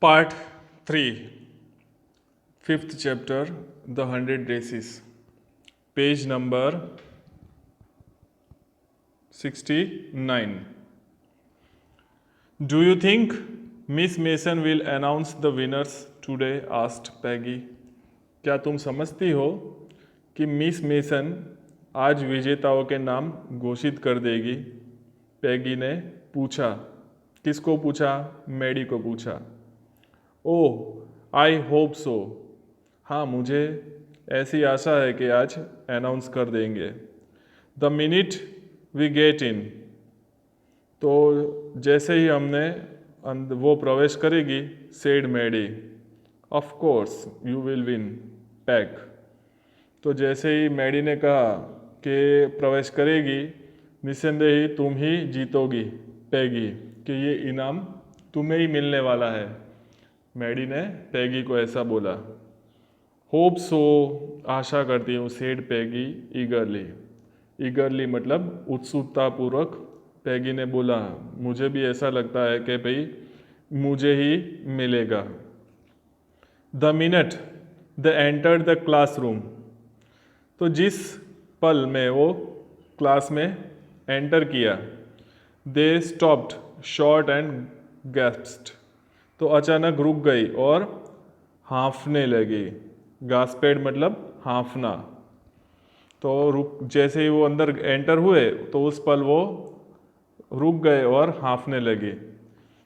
Part 3, 5th chapter, The 100 Races, page number 69. Do you think Miss Mason will announce the winners today? asked Peggy. क्या तुम समझती हो कि miss mason आज विजेताओं के नाम घोषित कर देगी? पैगी ने पूछा। किसको पूछा? मैडी को पूछा। ओह, आई होप सो। हाँ, मुझे ऐसी आशा है कि आज अनाउंस कर देंगे। The minute we get in, तो जैसे ही हमने वो प्रवेश करेगी, said Maddie. Of course you will win, Peg. तो जैसे ही मैडी ने कहा कि प्रवेश करेगी, निस्संदेह ही तुम ही जीतोगी पैगी, कि ये इनाम तुम्हें ही मिलने वाला है। मैडी ने पैगी को ऐसा बोला। होप सो, आशा करती हूँ, सेड पैगी ईगरली। ईगरली मतलब उत्सुकतापूर्वक पैगी ने बोला, मुझे भी ऐसा लगता है कि भाई मुझे ही मिलेगा। The minute the enter the classroom, तो जिस पल में वो क्लास में एंटर किया, दे स्टॉप्ड शॉर्ट एंड गैस्प्ड, तो अचानक रुक गई और हाँफने लगी। गास्पेड मतलब हाँफना। तो जैसे ही वो अंदर एंटर हुए तो उस पल वो रुक गए और हाँफने लगे।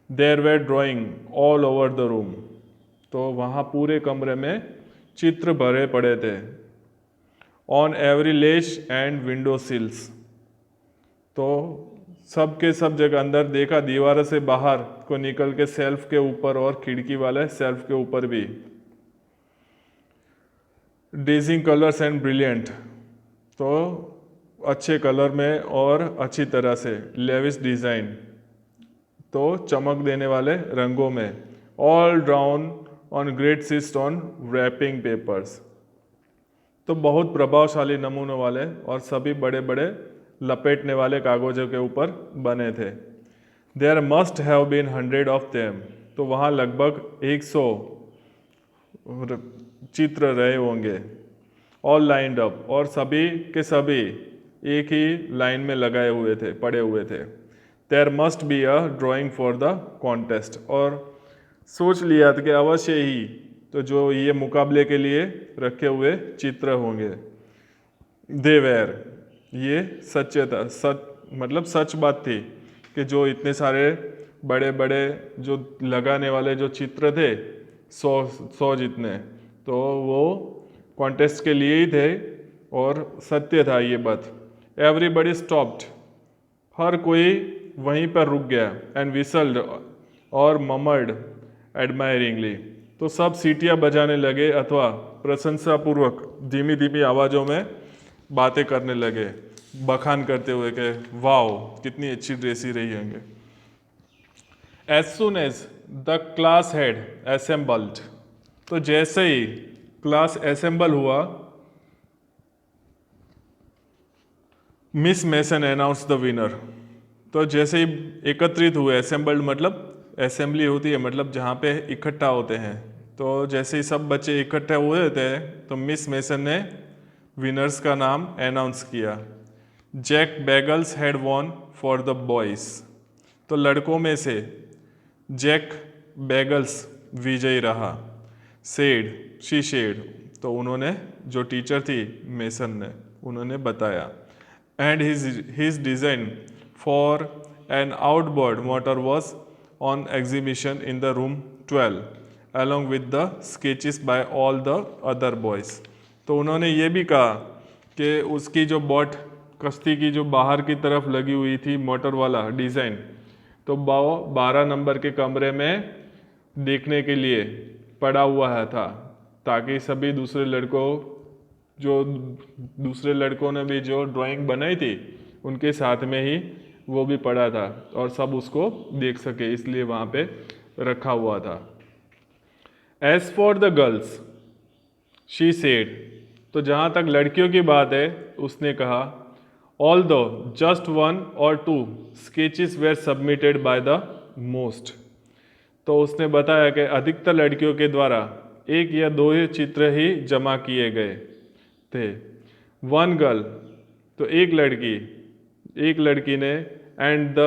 There were drawing all over the room, तो वहाँ पूरे कमरे में चित्र भरे पड़े थे। On every ledge and window sills, तो सब के सब जगह अंदर देखा, दीवार से बाहर को निकल के सेल्फ के ऊपर और खिड़की वाले सेल्फ के ऊपर भी। डेजिंग कलर्स एंड ब्रिलियंट, तो अच्छे कलर में और अच्छी तरह से। लेविस डिज़ाइन, तो चमक देने वाले रंगों में। All drawn on great sheets on wrapping papers, तो बहुत प्रभावशाली नमूनों वाले और सभी बड़े बड़े लपेटने वाले कागजों के ऊपर बने थे। There must have been 100 of them, तो वहाँ लगभग 100 चित्र रहे होंगे। ऑल लाइंड अप, और सभी के सभी एक ही लाइन में लगाए हुए थे, पड़े हुए थे। There must be a drawing for the contest, और सोच लिया था कि अवश्य ही तो जो ये मुकाबले के लिए रखे हुए चित्र होंगे। दे वेर, ये सच्चे था, मतलब सच बात थी कि जो इतने सारे बड़े बड़े जो लगाने वाले जो चित्र थे, 100 जितने, तो वो कॉन्टेस्ट के लिए ही थे और सत्य था ये बात। एवरीबडी स्टॉप्ड, हर कोई वहीं पर रुक गया। एंड विसल्ड, और ममर्ड एडमायरिंगली, तो सब सीटियाँ बजाने लगे अथवा प्रशंसापूर्वक धीमी धीमी आवाज़ों में बातें करने लगे, बखान करते हुए कि वाओ, कितनी अच्छी ड्रेसी रही होंगे। As soon as the class had assembled, तो जैसे ही क्लास असेंबल हुआ, Miss Mason announce the winner, तो जैसे ही एकत्रित हुए, असेंबल्ड मतलब असेंबली होती है, मतलब जहाँ पे इकट्ठा होते हैं, तो जैसे ही सब बच्चे इकट्ठे हुए थे तो मिस मेसन ने विनर्स का नाम अनाउंस किया। Jack Beggles had won for the boys, तो लड़कों में से जैक बैगल्स विजयी रहा। सेड, शी शेड, तो उन्होंने, जो टीचर थी मेसन ने, उन्होंने बताया। And his design for an outboard motor was on exhibition in the room 12 along with the sketches by all the other boys, तो उन्होंने ये भी कहा कि उसकी जो बोट, कश्ती की जो बाहर की तरफ लगी हुई थी मोटर वाला डिज़ाइन, तो 12 नंबर के कमरे में देखने के लिए पड़ा हुआ है था, ताकि सभी दूसरे लड़कों ने भी जो ड्राइंग बनाई थी उनके साथ में ही वो भी पड़ा था और सब उसको देख सके, इसलिए वहाँ पे रखा हुआ था। As for the girls, she said, तो जहाँ तक लड़कियों की बात है, उसने कहा, ऑल दो just 1 or 2 sketches were submitted by the most, तो उसने बताया कि अधिकतर लड़कियों के द्वारा एक या दो ही चित्र ही जमा किए गए थे। वन गर्ल, तो एक लड़की ने and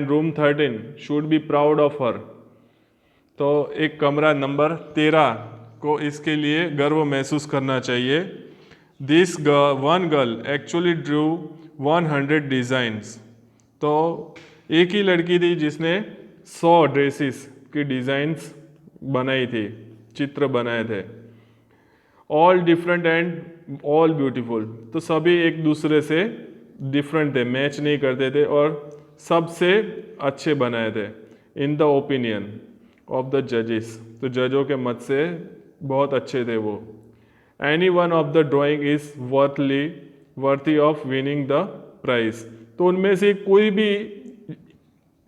room 13 should be proud of her, तो एक कमरा नंबर 13 को इसके लिए गर्व महसूस करना चाहिए। This one girl actually Drew 100 designs, तो एक ही लड़की थी जिसने 100 ड्रेसेस की डिज़ाइंस बनाई थी, चित्र बनाए थे। All different and all beautiful, तो सभी एक दूसरे से डिफरेंट थे, मैच नहीं करते थे और सबसे अच्छे बनाए थे। In the opinion of the जजेस, तो जजों के मत से बहुत अच्छे थे वो। Any one of the drawing is worthy of winning the prize, तो उनमें से कोई भी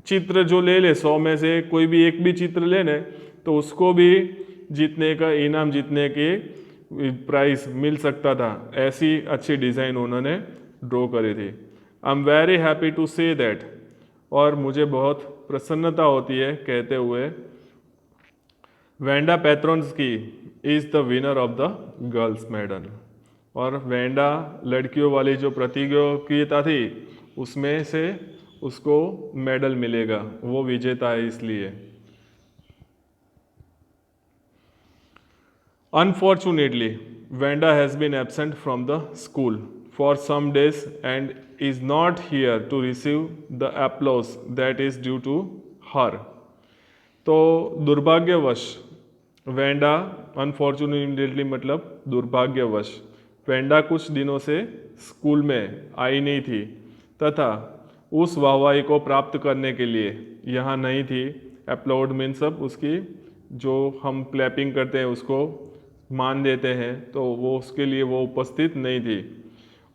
चित्र जो ले ले, 100 में से कोई भी एक भी चित्र ले ले, तो उसको भी जीतने का इनाम, जीतने की प्राइस मिल सकता था। ऐसी अच्छी डिज़ाइन उन्होंने ड्रॉ करी थी। I am very happy to say that, और मुझे बहुत प्रसन्नता होती है कहते हुए, Wanda Petronski is the winner of the girls medal, और वेंडा लड़कियों वाली जो प्रतियोगिता थी उसमें से उसको मेडल मिलेगा, वो विजेता है इसलिए। Unfortunately, Vanda has been absent from the school for some days and is not here to receive the applause that is due to her. तो दुर्भाग्यवश वेंडा, अनफॉर्चुनेटली मतलब दुर्भाग्यवश, वेंडा कुछ दिनों से स्कूल में आई नहीं थी तथा उस वाहवाही को प्राप्त करने के लिए यहाँ नहीं थी। अपलोड मीन्स अब उसकी जो हम क्लैपिंग करते हैं उसको मान देते हैं, तो वो उसके लिए वो उपस्थित नहीं थी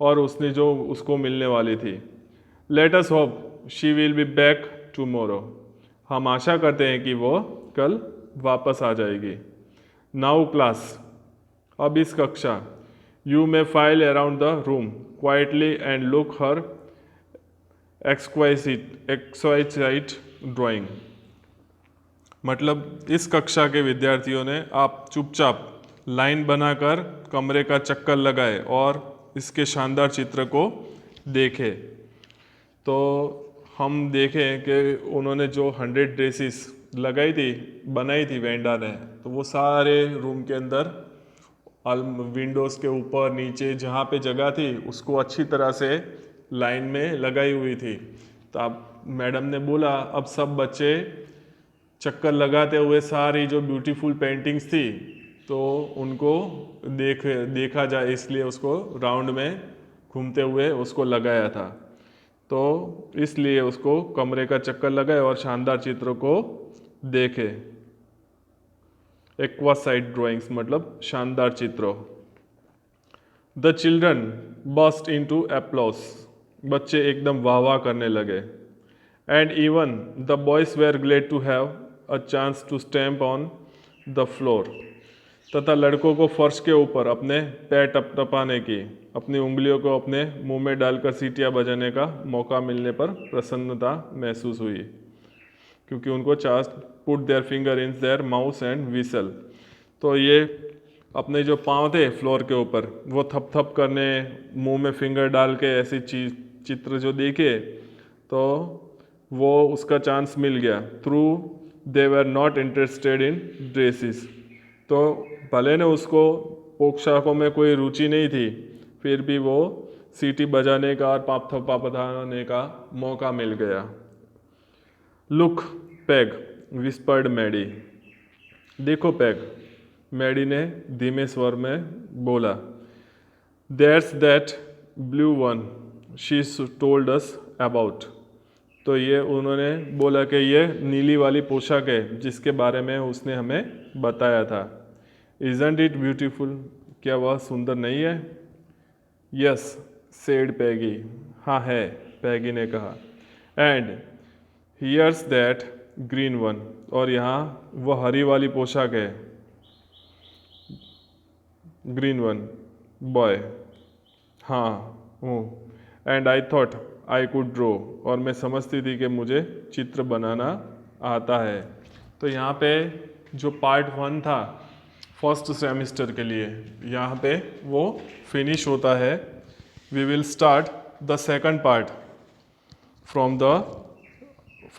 और उसने जो उसको मिलने वाली थी। Let us hope she will be back tomorrow, हम आशा करते हैं कि वो कल वापस आ जाएगी। नाउ क्लास, अब इस कक्षा, you may file around the room quietly and look her exquisite drawing, मतलब इस कक्षा के विद्यार्थियों ने आप चुपचाप लाइन बनाकर कमरे का चक्कर लगाए और इसके शानदार चित्र को देखे। तो हम देखें कि उन्होंने जो 100 ड्रेसेस बनाई थी वेंडा ने, तो वो सारे रूम के अंदर विंडोज़ के ऊपर नीचे जहाँ पे जगह थी उसको अच्छी तरह से लाइन में लगाई हुई थी। तो अब मैडम ने बोला अब सब बच्चे चक्कर लगाते हुए सारी जो ब्यूटीफुल पेंटिंग्स थी तो उनको देखा जाए, इसलिए उसको राउंड में घूमते हुए उसको लगाया था। तो इसलिए उसको कमरे का चक्कर लगाए और शानदार चित्र को देखे। एक्वासाइट ड्राइंग्स मतलब शानदार चित्रों। The children burst into applause, बच्चे एकदम वाह वाह करने लगे। And even the boys were glad to have a chance to stamp on the floor, तथा लड़कों को फर्श के ऊपर अपने पैर टपटपाने की, अपनी उंगलियों को अपने मुंह में डालकर सीटियां बजाने का मौका मिलने पर प्रसन्नता महसूस हुई, क्योंकि उनको chance put their finger in their mouth and whistle. तो ये अपने जो पाँव थे फ्लोर के ऊपर वो थप थप करने, मुंह में फिंगर डाल के ऐसी चीज चित्र जो देखे तो वो उसका चांस मिल गया। Through they were not interested in dresses, तो भले ने उसको पोशाकों में कोई रुचि नहीं थी, फिर भी वो सीटी बजाने का और पाप थप्पा बजाने का मौका मिल गया। लुक पैग विस्पर्ड मैडी, देखो पैग, मैडी ने धीमे स्वर में बोला। That's that blue one she told us about, तो ये उन्होंने बोला कि ये नीली वाली पोशाक है जिसके बारे में उसने हमें बताया था। इजंट इट ब्यूटीफुल, क्या वह सुंदर नहीं है? यस सेड पैगी, हाँ है, पैगी ने कहा। And here's that green one, और यहाँ वह हरी वाली पोशाक है, ग्रीन वन बॉय, हाँ हूँ। And I thought I could draw, और मैं समझती थी कि मुझे चित्र बनाना आता है। तो यहाँ पे जो पार्ट 1 था फर्स्ट सेमेस्टर के लिए, यहाँ पे वो फिनिश होता है. We will start the second part from the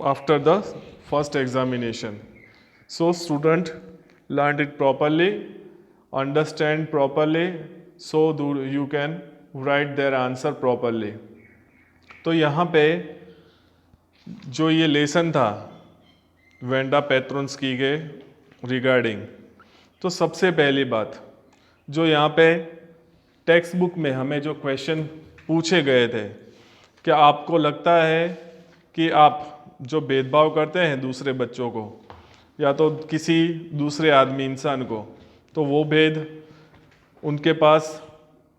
after the first examination. So student learned it properly, understand properly, so you can write their answer properly. तो यहाँ पे जो ये लेसन था वेंडा पेट्रोन्स्की के रिगार्डिंग, तो सबसे पहली बात जो यहाँ पे टेक्स्ट बुक में हमें जो क्वेश्चन पूछे गए थे, क्या आपको लगता है कि आप जो भेदभाव करते हैं दूसरे बच्चों को या तो किसी दूसरे आदमी इंसान को, तो वो भेद उनके पास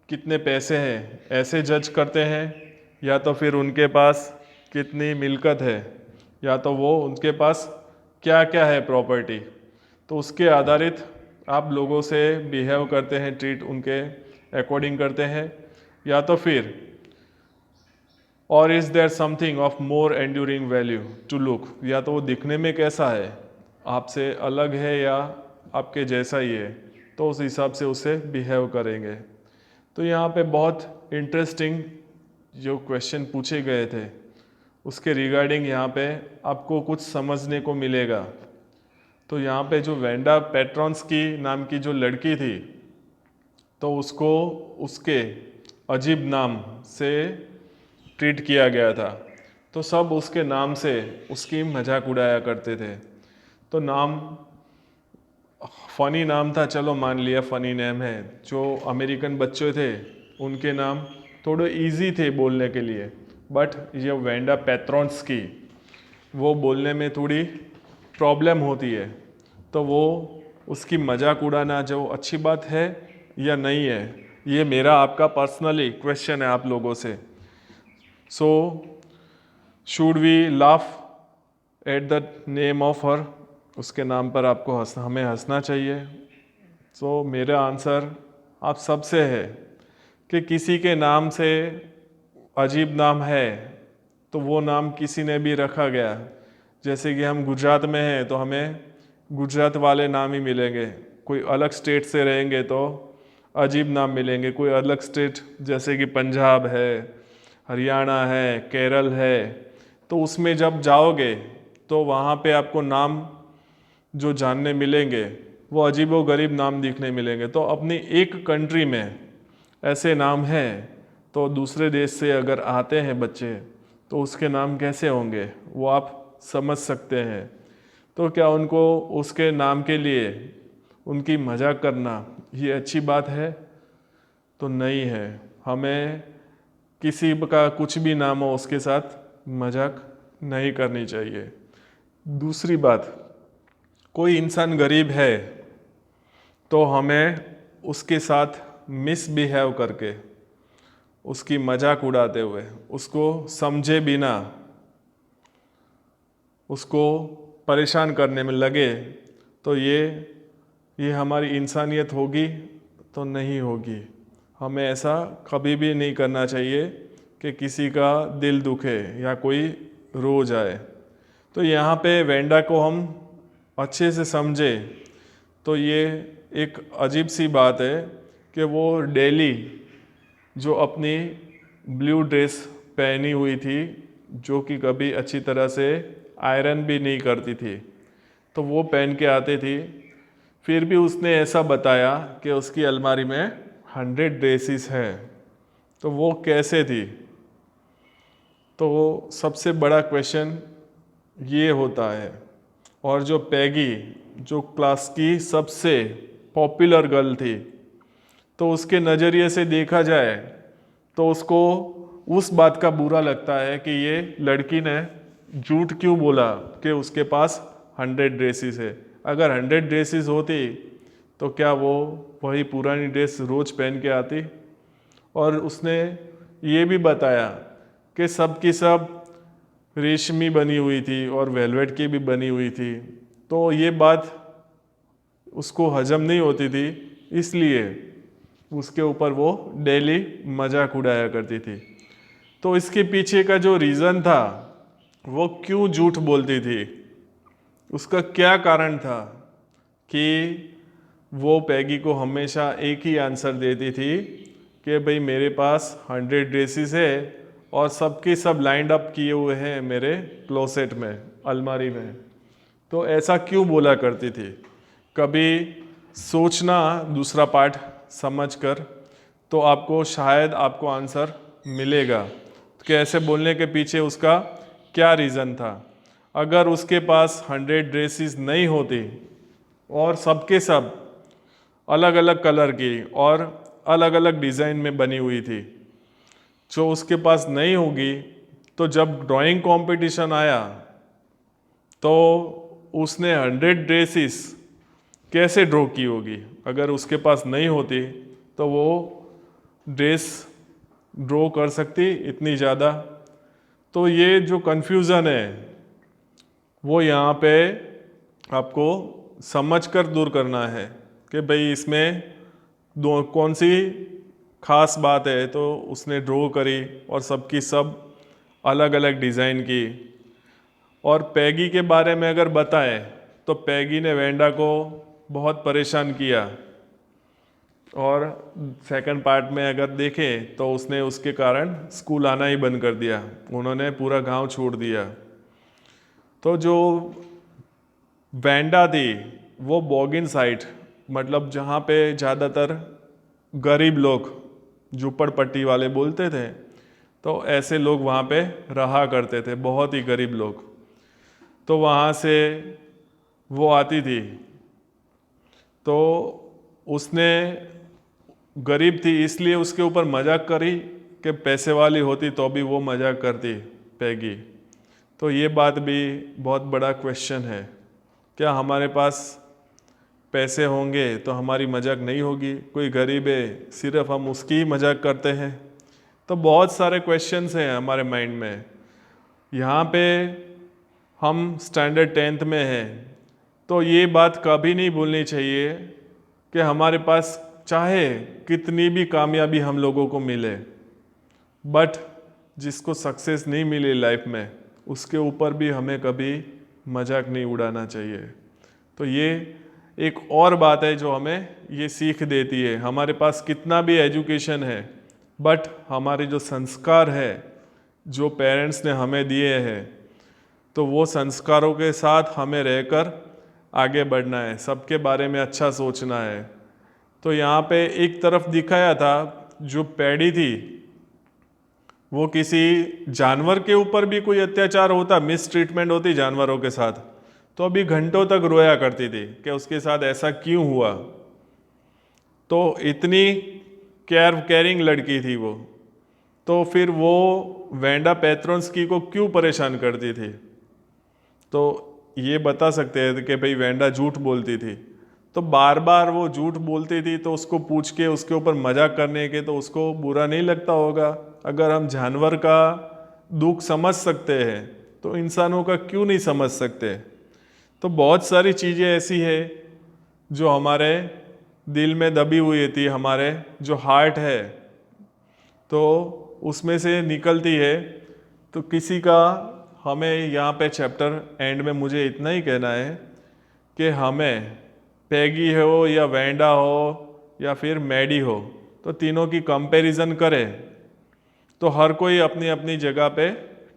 कितने पैसे हैं ऐसे जज करते हैं, या तो फिर उनके पास कितनी मिलकत है, या तो वो उनके पास क्या क्या है प्रॉपर्टी, तो उसके आधारित आप लोगों से बिहेव करते हैं, ट्रीट उनके अकॉर्डिंग करते हैं, या तो फिर और is there something of more enduring value to look, या तो वो दिखने में कैसा है, आपसे अलग है या आपके जैसा ही है, तो उस हिसाब से उसे बिहेव करेंगे. तो यहाँ पे बहुत इंटरेस्टिंग जो क्वेश्चन पूछे गए थे उसके रिगार्डिंग यहाँ पे आपको कुछ समझने को मिलेगा. तो यहाँ पे जो वेंडा पेट्रोन्स्की नाम की जो लड़की थी, तो उसको उसके अजीब नाम से ट्रीट किया गया था, तो सब उसके नाम से उसकी मजाक उड़ाया करते थे. तो नाम फ़नी नाम था, चलो मान लिया फ़नी नेम है. जो अमेरिकन बच्चे थे उनके नाम थोड़े इजी थे बोलने के लिए, बट ये वेंडा पेट्रोन्स्की वो बोलने में थोड़ी प्रॉब्लम होती है, तो वो उसकी मजाक उड़ाना जो अच्छी बात है या नहीं है, ये मेरा आपका पर्सनली क्वेश्चन है आप लोगों से. So should we laugh at the name of her, उसके नाम पर आपको हमें हंसना चाहिए. सो मेरा आंसर आप सबसे है कि किसी के नाम से अजीब नाम है तो वो नाम किसी ने भी रखा गया. जैसे कि हम गुजरात में हैं तो हमें गुजरात वाले नाम ही मिलेंगे, कोई अलग स्टेट से रहेंगे तो अजीब नाम मिलेंगे. कोई अलग स्टेट जैसे कि पंजाब है, हरियाणा है, केरल है, तो उसमें जब जाओगे तो वहाँ पे आपको नाम जो जानने मिलेंगे वो अजीबो गरीब नाम दिखने मिलेंगे. तो अपनी एक कंट्री में ऐसे नाम हैं, तो दूसरे देश से अगर आते हैं बच्चे तो उसके नाम कैसे होंगे वो आप समझ सकते हैं. तो क्या उनको उसके नाम के लिए उनकी मजाक करना ये अच्छी बात है? तो नहीं है. हमें किसी का कुछ भी नाम हो उसके साथ मजाक नहीं करनी चाहिए. दूसरी बात, कोई इंसान गरीब है तो हमें उसके साथ मिसबिहेव करके, उसकी मजाक उड़ाते हुए, उसको समझे बिना उसको परेशान करने में लगे, तो ये हमारी इंसानियत होगी? तो नहीं होगी. हमें ऐसा कभी भी नहीं करना चाहिए कि किसी का दिल दुखे या कोई रो जाए. तो यहाँ पे वेंडा को हम अच्छे से समझे तो ये एक अजीब सी बात है कि वो डेली जो अपनी ब्लू ड्रेस पहनी हुई थी, जो कि कभी अच्छी तरह से आयरन भी नहीं करती थी, तो वो पहन के आती थी. फिर भी उसने ऐसा बताया कि उसकी अलमारी में 100 ड्रेसेस हैं. तो वो कैसे थी? तो सबसे बड़ा क्वेश्चन ये होता है. और जो पैगी, जो क्लास की सबसे पॉपुलर गर्ल थी, तो उसके नज़रिए से देखा जाए तो उसको उस बात का बुरा लगता है कि ये लड़की ने झूठ क्यों बोला कि उसके पास 100 ड्रेसेस है. अगर 100 ड्रेसेस होती तो क्या वो वही पुरानी ड्रेस रोज़ पहन के आती? और उसने ये भी बताया कि सब की सब रेशमी बनी हुई थी और वेलवेट की भी बनी हुई थी. तो ये बात उसको हजम नहीं होती थी, इसलिए उसके ऊपर वो डेली मजाक उड़ाया करती थी. तो इसके पीछे का जो रीज़न था वो क्यों झूठ बोलती थी, उसका क्या कारण था कि वो पैगी को हमेशा एक ही आंसर देती थी कि भाई मेरे पास 100 ड्रेसेस है और सबके सब लाइंड अप किए हुए हैं मेरे क्लोसेट में, अलमारी में। तो ऐसा क्यों बोला करती थी? कभी सोचना दूसरा पार्ट समझकर, तो आपको शायद आपको आंसर मिलेगा कि ऐसे बोलने के पीछे उसका क्या रीज़न था। अगर उसके पास 100 ड्रेसेस नहीं होती और सबके सब अलग अलग कलर की और अलग अलग डिज़ाइन में बनी हुई थी, जो उसके पास नहीं होगी, तो जब ड्राइंग कंपटीशन आया तो उसने 100 ड्रेसेस कैसे ड्रॉ की होगी? अगर उसके पास नहीं होती तो वो ड्रेस ड्रॉ कर सकती इतनी ज़्यादा? तो ये जो कन्फ्यूज़न है वो यहाँ पे आपको समझकर दूर करना है कि भाई इसमें दो कौन सी खास बात है। तो उसने ड्रॉ करी और सबकी सब अलग अलग डिज़ाइन की। और पैगी के बारे में अगर बताएं तो पैगी ने वेंडा को बहुत परेशान किया, और सेकंड पार्ट में अगर देखें तो उसने उसके कारण स्कूल आना ही बंद कर दिया, उन्होंने पूरा गांव छोड़ दिया। तो जो वेंडा थी वो बॉगिन साइट, मतलब जहाँ पे ज़्यादातर गरीब लोग, झुपड़पट्टी वाले बोलते थे, तो ऐसे लोग वहाँ पे रहा करते थे, बहुत ही गरीब लोग। तो वहाँ से वो आती थी, तो उसने गरीब थी इसलिए उसके ऊपर मजाक करी कि पैसे वाली होती तो भी वो मजाक करती पैगी। तो ये बात भी बहुत बड़ा क्वेश्चन है, क्या हमारे पास पैसे होंगे तो हमारी मजाक नहीं होगी? कोई गरीब है सिर्फ हम उसकी ही मजाक करते हैं? तो बहुत सारे क्वेश्चंस हैं हमारे माइंड में। यहाँ पे हम स्टैंडर्ड 10th में हैं, तो ये बात कभी नहीं भूलनी चाहिए कि हमारे पास चाहे कितनी भी कामयाबी हम लोगों को मिले, बट जिसको सक्सेस नहीं मिली लाइफ में उसके ऊपर भी हमें कभी मजाक नहीं उड़ाना चाहिए। तो ये एक और बात है जो हमें ये सीख देती है। हमारे पास कितना भी एजुकेशन है, बट हमारे जो संस्कार है जो पेरेंट्स ने हमें दिए हैं, तो वो संस्कारों के साथ हमें रहकर आगे बढ़ना है, सबके बारे में अच्छा सोचना है। तो यहाँ पे एक तरफ दिखाया था जो पैडी थी वो किसी जानवर के ऊपर भी कोई अत्याचार होता, मिस ट्रीटमेंट होती जानवरों के साथ, तो अभी घंटों तक रोया करती थी कि उसके साथ ऐसा क्यों हुआ। तो इतनी केयरिंग लड़की थी वो, तो फिर वो वेंडा पेत्रोंस्की को क्यों परेशान करती थी? तो ये बता सकते हैं कि भाई वेंडा झूठ बोलती थी, तो बार बार वो झूठ बोलती थी, तो उसको पूछ के उसके ऊपर मजाक करने के तो उसको बुरा नहीं लगता होगा? अगर हम जानवर का दुख समझ सकते हैं तो इंसानों का क्यों नहीं समझ सकते? तो बहुत सारी चीज़ें ऐसी है जो हमारे दिल में दबी हुई थी, हमारे जो हार्ट है तो उसमें से निकलती है। तो किसी का, हमें यहाँ पे चैप्टर एंड में मुझे इतना ही कहना है कि हमें पैगी हो या वेंडा हो या फिर मैडी हो, तो तीनों की कंपैरिजन करें तो हर कोई अपनी अपनी जगह पे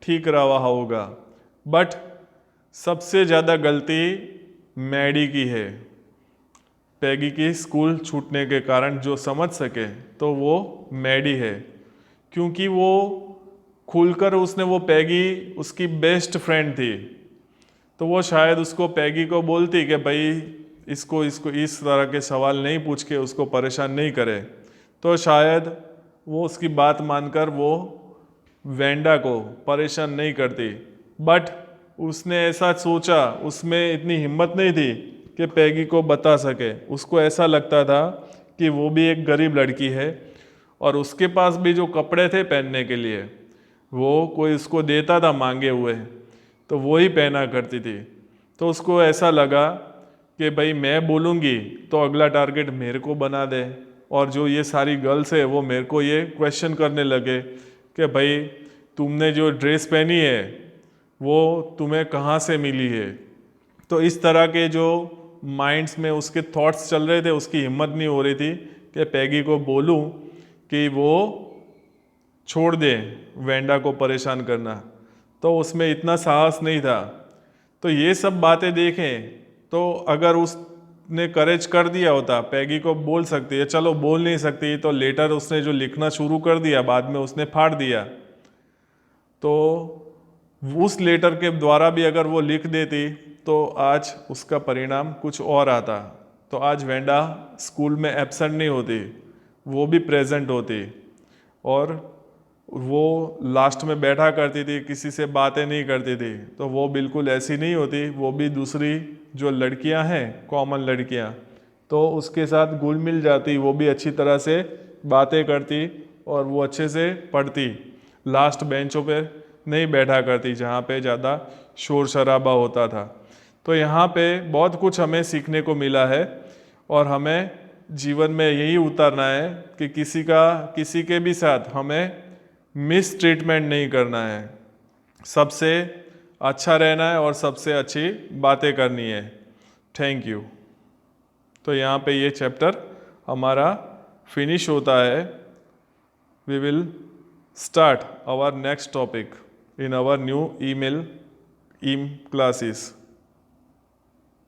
ठीक रहा होगा, बट सबसे ज़्यादा गलती मैडी की है। पैगी की स्कूल छूटने के कारण जो समझ सके तो वो मैडी है, क्योंकि वो खुलकर उसने, वो पैगी उसकी बेस्ट फ्रेंड थी, तो वो शायद उसको पैगी को बोलती कि भाई इसको इस तरह के सवाल नहीं पूछ के उसको परेशान नहीं करे, तो शायद वो उसकी बात मानकर वो वेंडा को परेशान नहीं करती। बट उसने ऐसा सोचा, उसमें इतनी हिम्मत नहीं थी कि पैगी को बता सके। उसको ऐसा लगता था कि वो भी एक गरीब लड़की है और उसके पास भी जो कपड़े थे पहनने के लिए वो कोई उसको देता था मांगे हुए, तो वो ही पहना करती थी। तो उसको ऐसा लगा कि भाई मैं बोलूँगी तो अगला टारगेट मेरे को बना दे, और जो ये सारी गर्ल्स है वो मेरे को ये क्वेश्चन करने लगे कि भाई तुमने जो ड्रेस पहनी है वो तुम्हें कहाँ से मिली है। तो इस तरह के जो माइंड्स में उसके थॉट्स चल रहे थे, उसकी हिम्मत नहीं हो रही थी कि पैगी को बोलूं कि वो छोड़ दे वेंडा को परेशान करना, तो उसमें इतना साहस नहीं था। तो ये सब बातें देखें तो अगर उसने करेज कर दिया होता, पैगी को बोल सकती है, चलो बोल नहीं सकती तो लेटर उसने जो लिखना शुरू कर दिया, बाद में उसने फाड़ दिया, तो उस लेटर के द्वारा भी अगर वो लिख देती तो आज उसका परिणाम कुछ और आता। तो आज वेंडा स्कूल में एब्सेंट नहीं होती, वो भी प्रेजेंट होती और वो लास्ट में बैठा करती थी, किसी से बातें नहीं करती थी। तो वो बिल्कुल ऐसी नहीं होती, वो भी दूसरी जो लड़कियां हैं, कॉमन लड़कियां, तो उसके साथ घुल मिल जाती, वो भी अच्छी तरह से बातें करती और वो अच्छे से पढ़ती, लास्ट बेंचों पे नहीं बैठा करती जहाँ पे ज़्यादा शोर शराबा होता था। तो यहाँ पे बहुत कुछ हमें सीखने को मिला है और हमें जीवन में यही उतारना है कि किसी के भी साथ हमें मिस ट्रीटमेंट नहीं करना है, सबसे अच्छा रहना है और सबसे अच्छी बातें करनी है। Thank you. तो यहाँ पे ये चैप्टर हमारा फिनिश होता है। We will start our next topic in our new email classes.